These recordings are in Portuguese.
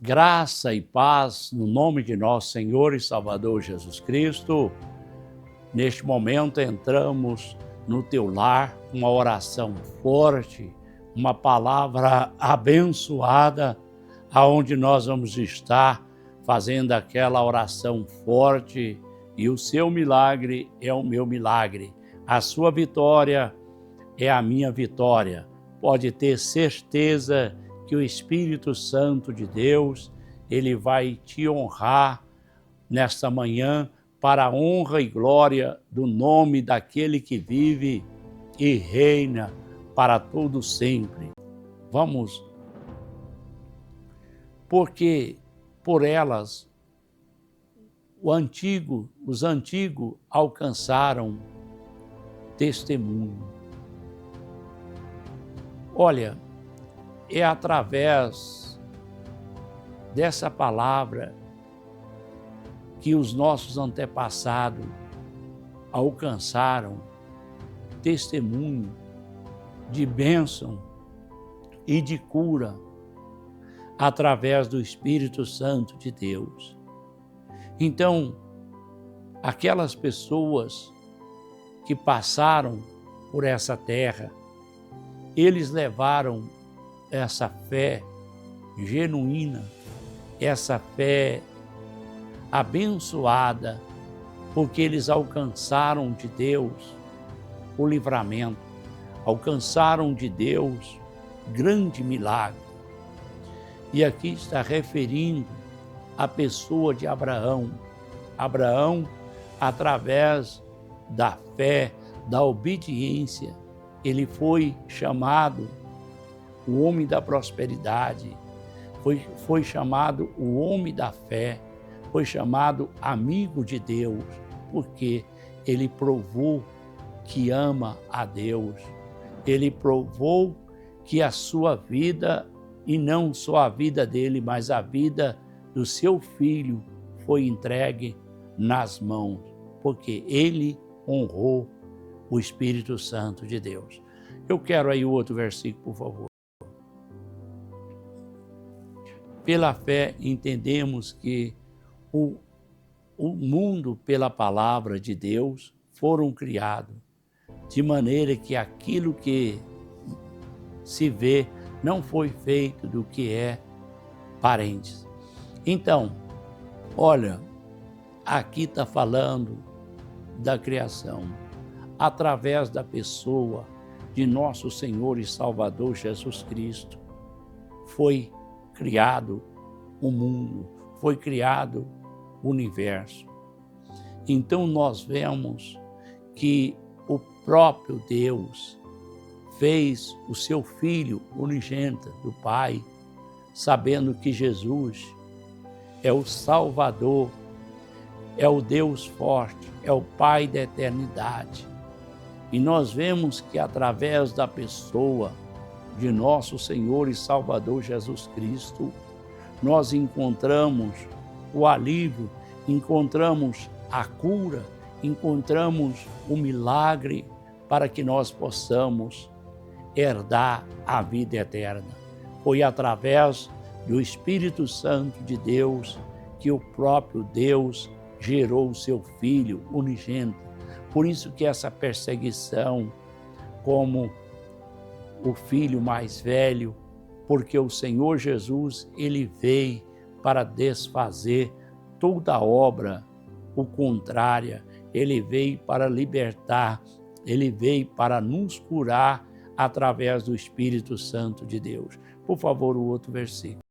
Graça e paz no nome de nosso Senhor e Salvador Jesus Cristo. Neste momento entramos no teu lar, uma oração forte, uma palavra abençoada, aonde nós vamos estar fazendo aquela oração forte, e o seu milagre é o meu milagre. A sua vitória é a minha vitória. Pode ter certeza que o Espírito Santo de Deus, ele vai te honrar nesta manhã para a honra e glória do nome daquele que vive e reina para todo sempre. Vamos, porque por elas os antigos alcançaram testemunho. Olha, é através dessa palavra que os nossos antepassados alcançaram testemunho de bênção e de cura através do Espírito Santo de Deus. Então, aquelas pessoas que passaram por essa terra, eles levaram essa fé genuína, essa fé abençoada, porque eles alcançaram de Deus o livramento, alcançaram de Deus grande milagre. E aqui está referindo a pessoa de Abraão. Abraão, através da fé, da obediência, ele foi chamado o homem da prosperidade, foi chamado o homem da fé, foi chamado amigo de Deus, porque ele provou que ama a Deus, ele provou que a sua vida, e não só a vida dele, mas a vida do seu filho, foi entregue nas mãos, porque ele honrou o Espírito Santo de Deus. Eu quero aí o outro versículo, por favor. Pela fé entendemos que o mundo, pela palavra de Deus, foram criados, de maneira que aquilo que se vê não foi feito do que é parentes. Então, olha, aqui está falando da criação, através da pessoa de nosso Senhor e Salvador Jesus Cristo, foi criado o mundo, foi criado o universo. Então nós vemos que o próprio Deus fez o seu Filho unigênito do Pai, sabendo que Jesus é o Salvador, é o Deus forte, é o Pai da eternidade. E nós vemos que através da pessoa de nosso Senhor e Salvador Jesus Cristo, nós encontramos o alívio, encontramos a cura, encontramos o milagre para que nós possamos herdar a vida eterna. Foi através do Espírito Santo de Deus que o próprio Deus gerou o seu Filho unigênito. Por isso que essa perseguição, como o filho mais velho, porque o Senhor Jesus, ele veio para desfazer toda obra o contrária, ele veio para libertar, ele veio para nos curar através do Espírito Santo de Deus. Por favor, o outro versículo.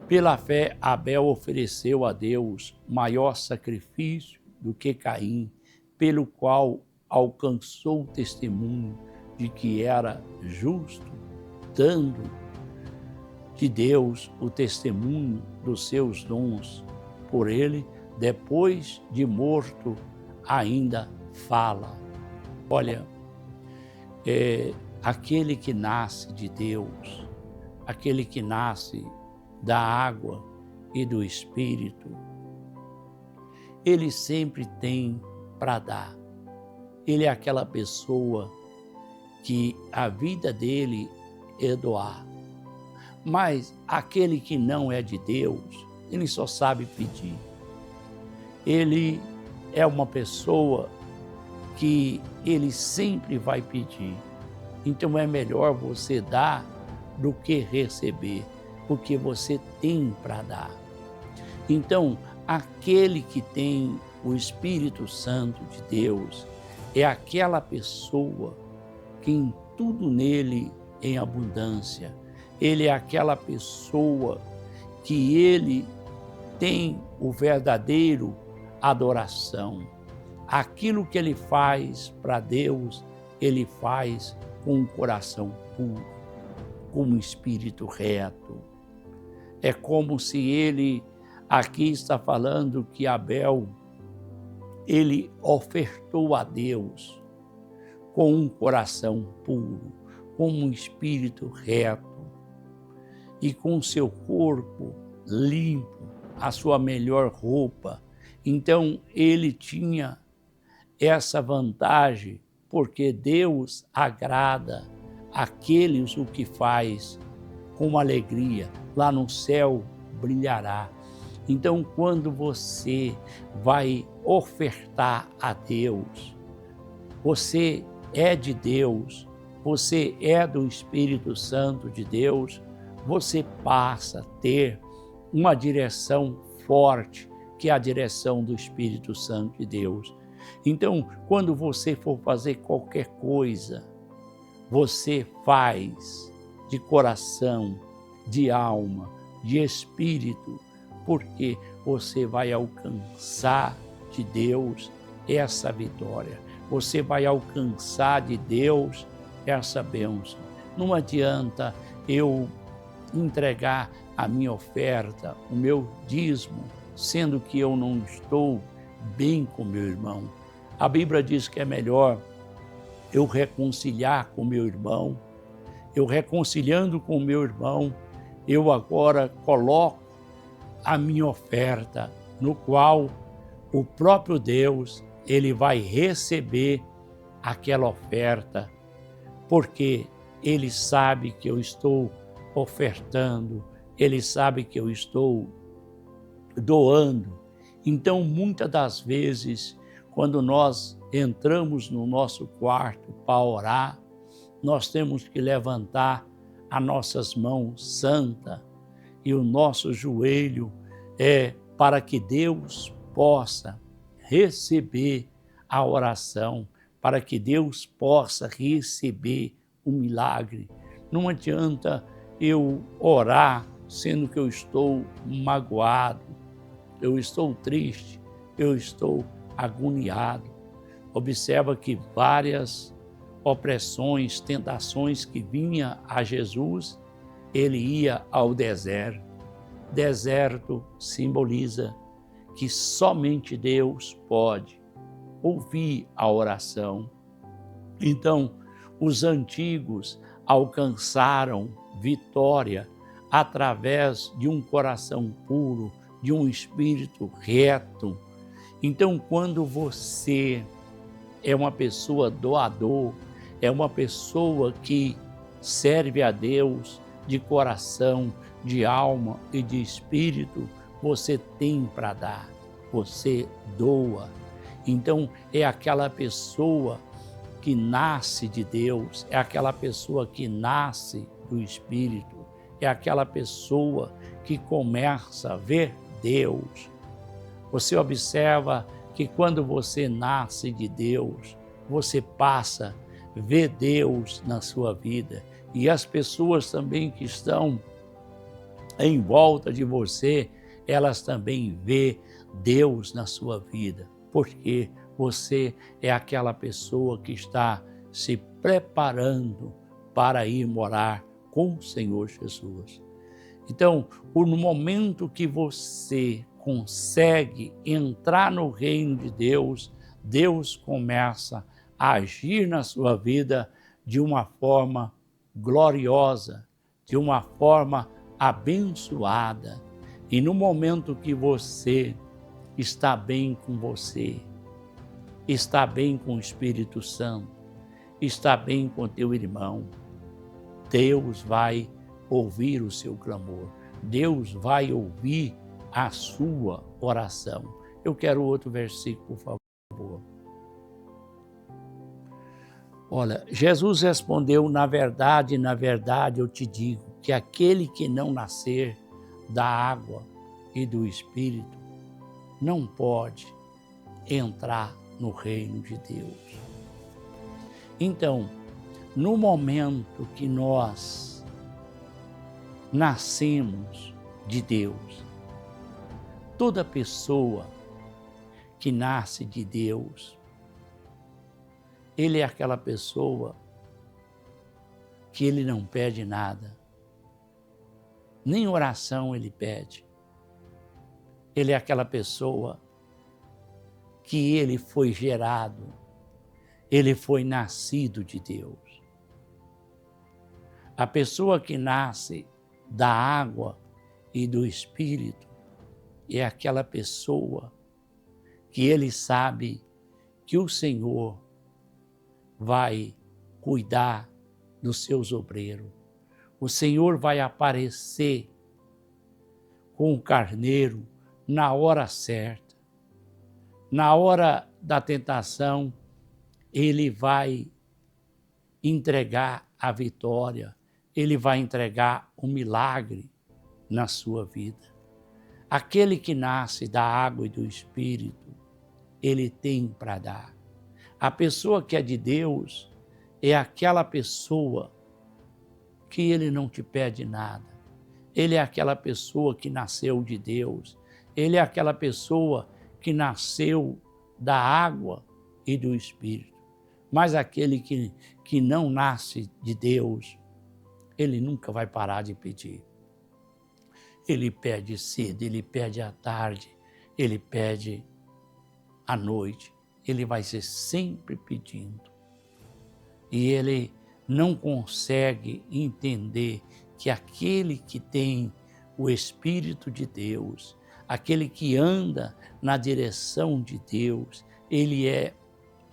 Pela fé, Abel ofereceu a Deus maior sacrifício do que Caim, pelo qual alcançou o testemunho de que era justo, dando de Deus o testemunho dos seus dons. Por ele, depois de morto, ainda fala. Olha, aquele que nasce de Deus, aquele que nasce da água e do Espírito, ele sempre tem para dar. Ele é aquela pessoa que a vida dele é doar. Mas aquele que não é de Deus, ele só sabe pedir. Ele é uma pessoa que ele sempre vai pedir. Então é melhor você dar do que receber, porque você tem para dar. Então, aquele que tem o Espírito Santo de Deus é aquela pessoa que em tudo nele em abundância. Ele é aquela pessoa que ele tem o verdadeiro adoração. Aquilo que ele faz para Deus, ele faz com um coração puro, com um espírito reto. É como se ele, aqui está falando que Abel, ele ofertou a Deus com um coração puro, com um espírito reto e com seu corpo limpo, a sua melhor roupa. Então ele tinha essa vantagem, porque Deus agrada aqueles o que faz com alegria. Lá no céu brilhará. Então, quando você vai ofertar a Deus, você é de Deus, você é do Espírito Santo de Deus, você passa a ter uma direção forte, que é a direção do Espírito Santo de Deus. Então, quando você for fazer qualquer coisa, você faz de coração, de alma, de espírito, porque você vai alcançar de Deus essa vitória. Você vai alcançar de Deus essa bênção. Não adianta eu entregar a minha oferta, o meu dízimo, sendo que eu não estou bem com meu irmão. A Bíblia diz que é melhor eu reconciliar com meu irmão. Eu reconciliando com meu irmão, eu agora coloco a minha oferta, no qual o próprio Deus, ele vai receber aquela oferta, porque ele sabe que eu estou ofertando, ele sabe que eu estou doando. Então, muitas das vezes, quando nós entramos no nosso quarto para orar, nós temos que levantar as nossas mãos santas e o nosso joelho para que Deus possa receber a oração, para que Deus possa receber o milagre. Não adianta eu orar sendo que eu estou magoado, eu estou triste, eu estou agoniado. Observa que várias opressões, tentações que vinha a Jesus, ele ia ao deserto. Deserto simboliza que somente Deus pode ouvir a oração. Então, os antigos alcançaram vitória através de um coração puro, de um espírito reto. Então, quando você é uma pessoa doador, é uma pessoa que serve a Deus de coração, de alma e de espírito, você tem para dar, você doa. Então, é aquela pessoa que nasce de Deus, é aquela pessoa que nasce do Espírito, é aquela pessoa que começa a ver Deus. Você observa que quando você nasce de Deus, você passa a ver Deus na sua vida. E as pessoas também que estão em volta de você, elas também vê Deus na sua vida. Porque você é aquela pessoa que está se preparando para ir morar com o Senhor Jesus. Então, no momento que você consegue entrar no reino de Deus, Deus começa a agir na sua vida de uma forma gloriosa, de uma forma abençoada. E no momento que você está bem com você, está bem com o Espírito Santo, está bem com teu irmão, Deus vai ouvir o seu clamor. Deus vai ouvir a sua oração. Eu quero outro versículo, por favor. Olha, Jesus respondeu: na verdade, eu te digo que aquele que não nascer da água e do Espírito não pode entrar no reino de Deus. Então, no momento que nós nascemos de Deus, toda pessoa que nasce de Deus, ele é aquela pessoa que ele não pede nada, nem oração ele pede. Ele é aquela pessoa que ele foi gerado, ele foi nascido de Deus. A pessoa que nasce da água e do Espírito é aquela pessoa que ele sabe que o Senhor vai cuidar dos seus obreiros. O Senhor vai aparecer com o carneiro na hora certa. Na hora da tentação, ele vai entregar a vitória, ele vai entregar o milagre na sua vida. Aquele que nasce da água e do Espírito, ele tem para dar. A pessoa que é de Deus é aquela pessoa que ele não te pede nada. Ele é aquela pessoa que nasceu de Deus. Ele é aquela pessoa que nasceu da água e do Espírito. Mas aquele que não nasce de Deus, ele nunca vai parar de pedir. Ele pede cedo, ele pede à tarde, ele pede à noite. Ele vai ser sempre pedindo. E ele não consegue entender que aquele que tem o Espírito de Deus, aquele que anda na direção de Deus, ele é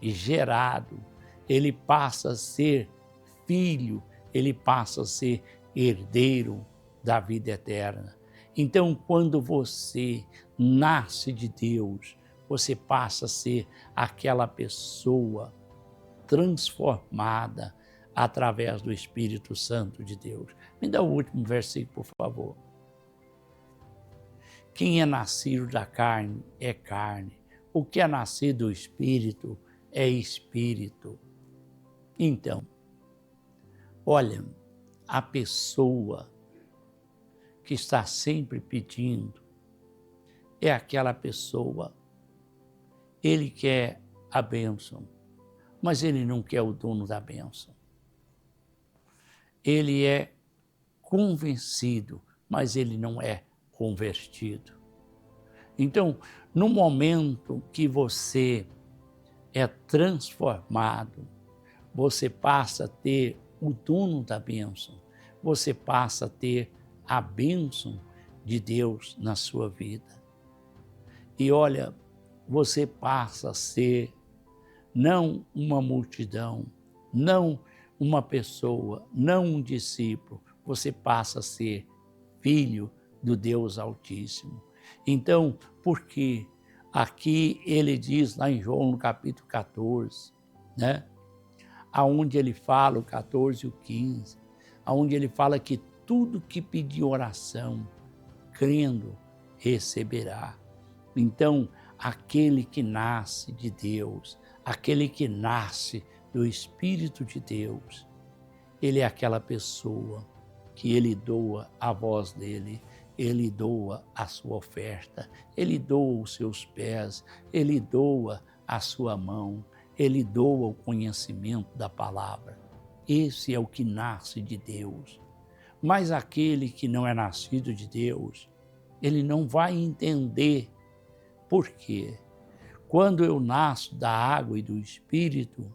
gerado, ele passa a ser filho, ele passa a ser herdeiro da vida eterna. Então, quando você nasce de Deus, você passa a ser aquela pessoa transformada através do Espírito Santo de Deus. Me dá o último versículo, por favor. Quem é nascido da carne é carne. O que é nascido do Espírito é Espírito. Então, olha, a pessoa que está sempre pedindo é aquela pessoa, ele quer a bênção, mas ele não quer o dono da bênção. Ele é convencido, mas ele não é convertido. Então, no momento que você é transformado, você passa a ter o dono da bênção, você passa a ter a bênção de Deus na sua vida. E olha, você passa a ser não uma multidão, não uma pessoa, não um discípulo, você passa a ser filho do Deus Altíssimo. Então, porque aqui ele diz lá em João, no capítulo 14, né? Aonde ele fala, o 14 e o 15, aonde ele fala que tudo que pedir oração, crendo, receberá. Então, aquele que nasce de Deus, aquele que nasce do Espírito de Deus, ele é aquela pessoa que ele doa a voz dele, ele doa a sua oferta, ele doa os seus pés, ele doa a sua mão, ele doa o conhecimento da palavra. Esse é o que nasce de Deus. Mas aquele que não é nascido de Deus, ele não vai entender por quê. Quando eu nasço da água e do Espírito,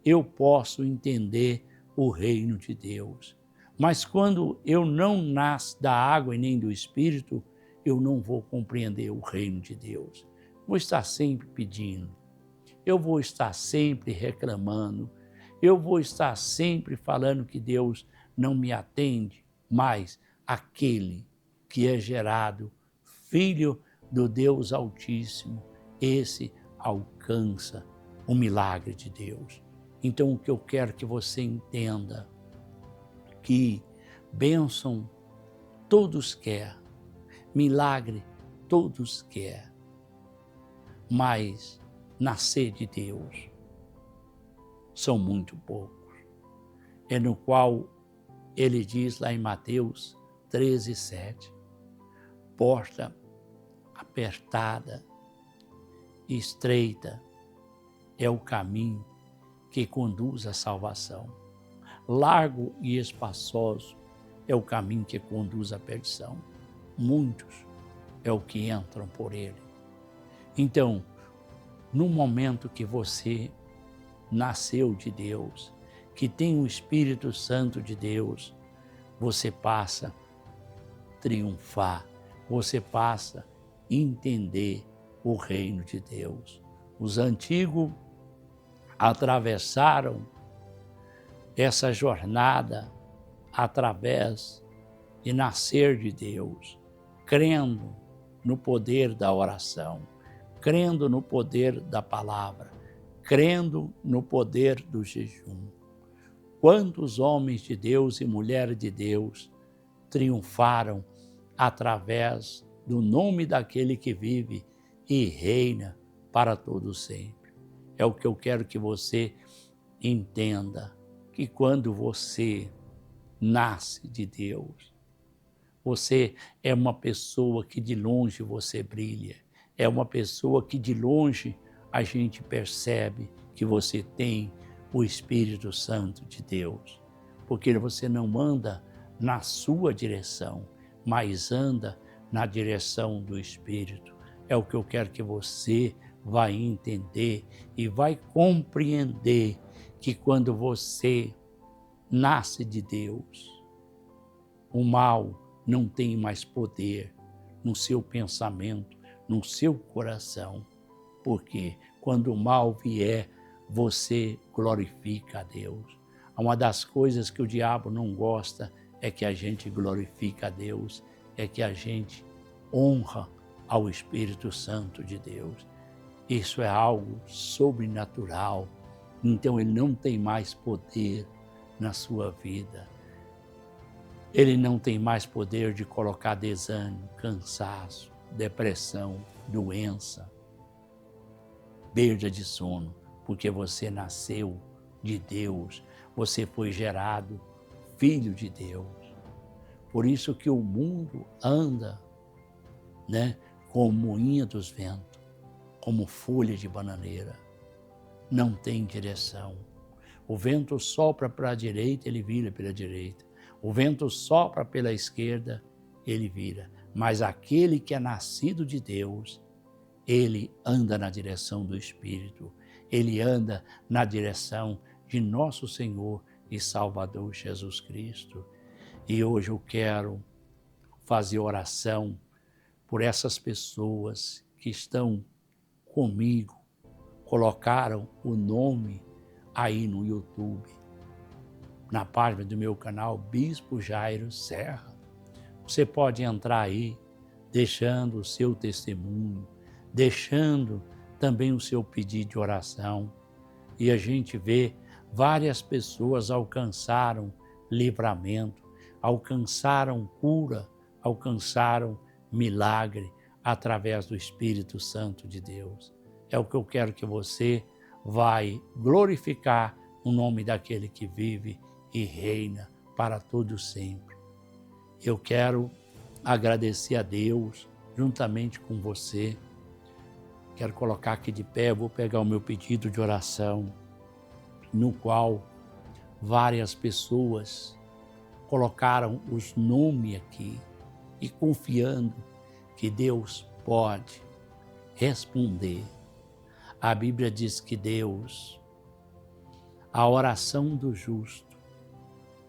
eu posso entender o reino de Deus. Mas quando eu não nasço da água e nem do Espírito, eu não vou compreender o reino de Deus. Vou estar sempre pedindo, eu vou estar sempre reclamando, eu vou estar sempre falando que Deus não me atende, mas aquele que é gerado filho do Deus Altíssimo, esse alcança o milagre de Deus. Então, o que eu quero que você entenda, que bênção todos quer, milagre todos quer, mas nascer de Deus são muito poucos. É no qual ele diz lá em Mateus 13:7, porta apertada e estreita é o caminho que conduz à salvação. Largo e espaçoso é o caminho que conduz à perdição. Muitos é o que entram por ele. Então, no momento que você nasceu de Deus, que tem o Espírito Santo de Deus, você passa a triunfar, você passa a entender o reino de Deus. Os antigos atravessaram essa jornada através de nascer de Deus, crendo no poder da oração, crendo no poder da palavra, crendo no poder do jejum. Quantos homens de Deus e mulheres de Deus triunfaram através do nome daquele que vive e reina para todo sempre. É o que eu quero que você entenda, que quando você nasce de Deus, você é uma pessoa que de longe você brilha, é uma pessoa que de longe a gente percebe que você tem o Espírito Santo de Deus, porque você não anda na sua direção, mas anda na direção do Espírito. É o que eu quero que você vai entender e vai compreender, que quando você nasce de Deus, o mal não tem mais poder no seu pensamento, no seu coração, porque quando o mal vier, você glorifica a Deus. Uma das coisas que o diabo não gosta é que a gente glorifica a Deus, é que a gente honra ao Espírito Santo de Deus. Isso é algo sobrenatural, então ele não tem mais poder na sua vida. Ele não tem mais poder de colocar desânimo, cansaço, depressão, doença, perda de sono, porque você nasceu de Deus, você foi gerado filho de Deus. Por isso que o mundo anda, como moinha dos ventos, como folha de bananeira, não tem direção. O vento sopra para a direita, ele vira pela direita. O vento sopra pela esquerda, ele vira. Mas aquele que é nascido de Deus, ele anda na direção do Espírito. Ele anda na direção de nosso Senhor e Salvador Jesus Cristo. E hoje eu quero fazer oração por essas pessoas que estão comigo, colocaram o nome aí no YouTube, na página do meu canal Bispo Jairo Serra. Você pode entrar aí, deixando o seu testemunho, deixando também o seu pedido de oração. E a gente vê várias pessoas alcançaram livramento, alcançaram cura, alcançaram milagre através do Espírito Santo de Deus. É o que eu quero que você vai glorificar o nome daquele que vive e reina para todo sempre. Eu quero agradecer a Deus juntamente com você. Quero colocar aqui de pé, vou pegar o meu pedido de oração, no qual várias pessoas colocaram os nomes aqui e confiando que Deus pode responder. A Bíblia diz que Deus, a oração do justo,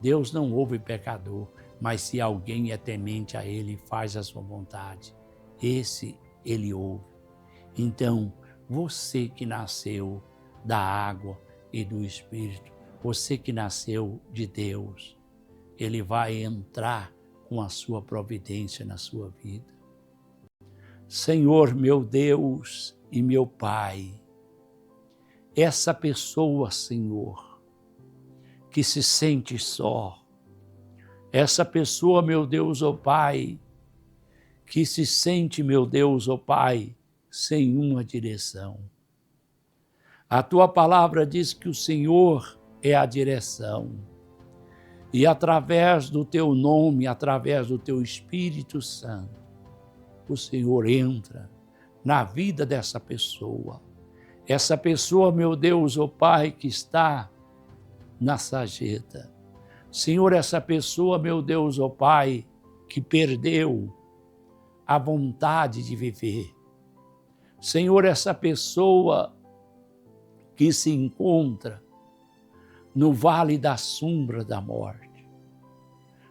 Deus não ouve pecador, mas se alguém é temente a Ele e faz a sua vontade, esse Ele ouve. Então, você que nasceu da água e do Espírito, você que nasceu de Deus, Ele vai entrar com a sua providência na sua vida. Senhor, meu Deus e meu Pai, essa pessoa, Senhor, que se sente só, essa pessoa, meu Deus, ó Pai, que se sente, meu Deus, ó Pai, sem uma direção. A tua palavra diz que o Senhor é a direção. E através do teu nome, através do teu Espírito Santo, o Senhor entra na vida dessa pessoa. Essa pessoa, meu Deus, ó Pai, que está na sarjeta. Senhor, essa pessoa, meu Deus, ó Pai, que perdeu a vontade de viver. Senhor, essa pessoa que se encontra no vale da sombra da morte.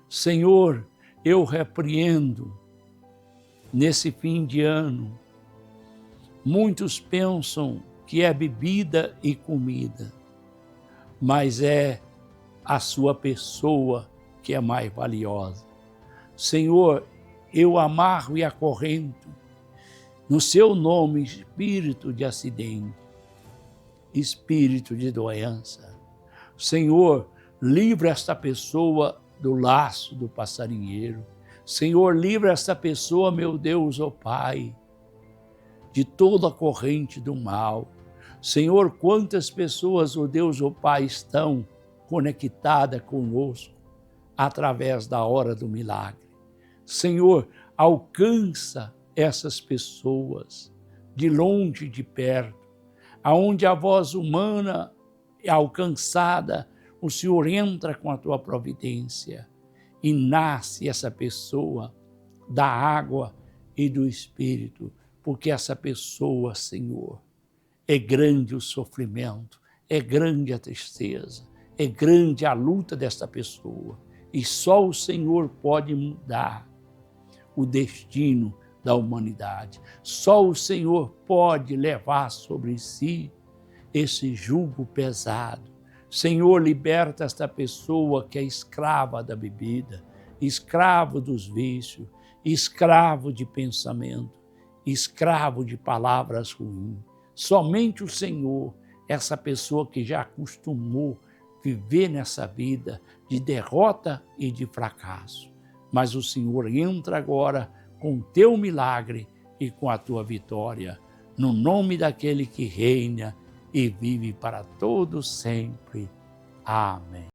Senhor, eu repreendo nesse fim de ano. Muitos pensam que é bebida e comida, mas é a sua pessoa que é mais valiosa. Senhor, eu amarro e acorrento no seu nome espírito de acidente, espírito de doença. Senhor, livra esta pessoa do laço do passarinheiro. Senhor, livra esta pessoa, meu Deus, ó Pai, de toda a corrente do mal. Senhor, quantas pessoas, ó Deus, ó Pai, estão conectadas conosco através da hora do milagre. Senhor, alcança essas pessoas de longe e de perto, aonde a voz humana é alcançada, o Senhor entra com a tua providência e nasce essa pessoa da água e do Espírito, porque essa pessoa, Senhor, é grande o sofrimento, é grande a tristeza, é grande a luta desta pessoa, e só o Senhor pode mudar o destino da humanidade. Só o Senhor pode levar sobre si esse jugo pesado. Senhor, liberta esta pessoa que é escrava da bebida, escravo dos vícios, escravo de pensamento, escravo de palavras ruins. Somente o Senhor, essa pessoa que já acostumou viver nessa vida de derrota e de fracasso. Mas o Senhor entra agora com o teu milagre e com a tua vitória, no nome daquele que reina e vive para todo sempre. Amém.